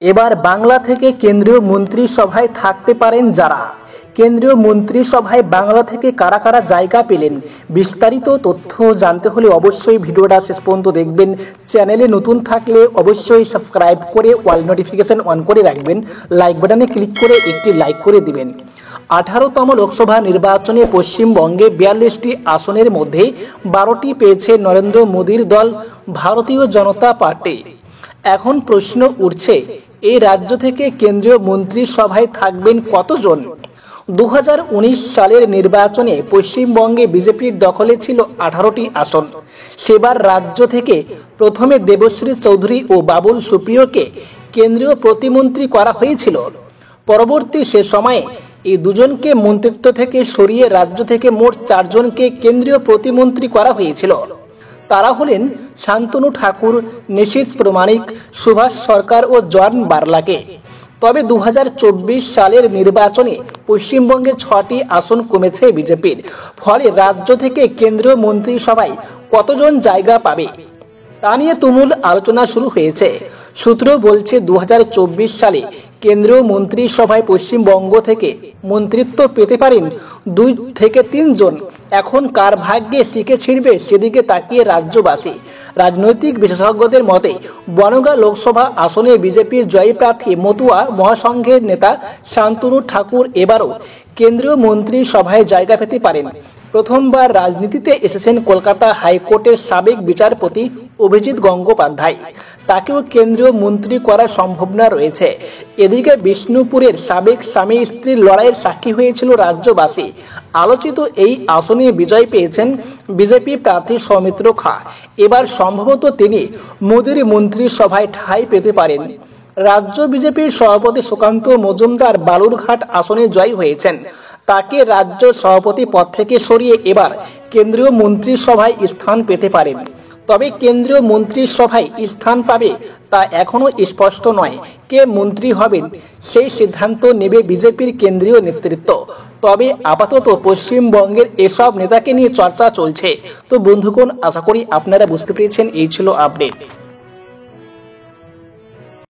এবার বাংলা থেকে কেন্দ্রীয় মন্ত্রিসভায় থাকতে পারেন যারা। কেন্দ্রীয় মন্ত্রিসভায় বাংলা থেকে কারা কারা জায়গা পেলেন, বিস্তারিত তথ্য জানতে হলে অবশ্যই ভিডিওটা শেষ পর্যন্ত দেখবেন। চ্যানেলে নতুন থাকলে অবশ্যই সাবস্ক্রাইব করে অল নোটিফিকেশন অন করে রাখবেন। লাইক বাটনে ক্লিক করে একটি লাইক করে দিবেন। 18তম লোকসভা নির্বাচনে পশ্চিমবঙ্গে 42টি আসনের মধ্যে 12টি পেয়েছে নরেন্দ্র মোদীর দল ভারতীয় জনতা পার্টি। এখন প্রশ্ন উঠছে, এই রাজ্য থেকে কেন্দ্রীয় মন্ত্রিসভায় থাকবেন কতজন? 2019 সালের নির্বাচনে পশ্চিমবঙ্গে বিজেপির দখলে ছিল 18টি আসন। সেবার রাজ্য থেকে প্রথমে দেবশ্রী চৌধুরী ও বাবুল সুপ্রিয়কে কেন্দ্রীয় প্রতিমন্ত্রী করা হয়েছিল। পরবর্তী সে সময়ে এই দুজনকে মন্ত্রিত্ব থেকে সরিয়ে রাজ্য থেকে মোট 4 জনকে কেন্দ্রীয় প্রতিমন্ত্রী করা হয়েছিল। তারা হলেন শান্তনু ঠাকুর, নিশীথ প্রামাণিক, সুভাষ সরকার ও জন বার্লাকে। তবে 2024 সালের নির্বাচনে পশ্চিমবঙ্গে 6টি আসন কমেছে বিজেপির। ফলে রাজ্য থেকে কেন্দ্রীয় মন্ত্রিসভায় কতজন জায়গা পাবে তা নিয়ে তুমুল আলোচনা শুরু হয়েছে। সূত্র বলছে 2024 সালে কেন্দ্রীয় মন্ত্রিসভায় পশ্চিমবঙ্গ থেকে মন্ত্রিত্ব পেতে পারেন 2 থেকে 3 জন। এখন কার ভাগ্যে শিকে ছিঁড়বে সেদিকে তাকিয়ে রাজ্যবাসী। রাজনৈতিক বিশেষজ্ঞদের মতে বনগাঁ লোকসভা আসনে বিজেপির জয়ী প্রার্থী মতুয়া মহাসংঘের নেতা শান্তনু ঠাকুর এবারও কেন্দ্রীয় মন্ত্রিসভায় জায়গা পেতে পারেন। প্রথমবার রাজনীতিতে এসেছেন কলকাতা হাইকোর্টের সাবেক বিচারপতি অভিজিৎ গঙ্গোপাধ্যায়। তাকেও কেন্দ্রীয় মন্ত্রী করার সম্ভাবনা রয়েছে। এদিকে বিষ্ণুপুরের সাবেক স্বামী স্ত্রীর লড়াইয়ের সাক্ষী হয়েছিল রাজ্যবাসী। আলোচিত এই আসনে বিজয় পেয়েছেন বিজেপি প্রার্থী সৌমিত্র খা। এবার সম্ভবত তিনি মোদীর মন্ত্রিসভায় ঠাঁই পেতে পারেন। রাজ্য বিজেপির সভাপতি সুকান্ত মজুমদার বালুরঘাট আসনে জয়ী হয়েছেন। তাকে রাজ্য সভাপতি পদ থেকে সরিয়ে এবার কেন্দ্রীয় মন্ত্রিসভায় স্থান পেতে পারেন। তবে কেন্দ্রীয় মন্ত্রিসভায় স্থান পাবে তা এখনো স্পষ্ট নয়। কে মন্ত্রী হবেন সেই সিদ্ধান্ত নেবে বিজেপির কেন্দ্রীয় নেতৃত্ব। তবে আপাতত পশ্চিমবঙ্গের এসব নেতাকে নিয়ে চর্চা চলছে। তো বন্ধুগণ, আশা করি আপনারা বুঝতে পেরেছেন। এই ছিল আপডেট।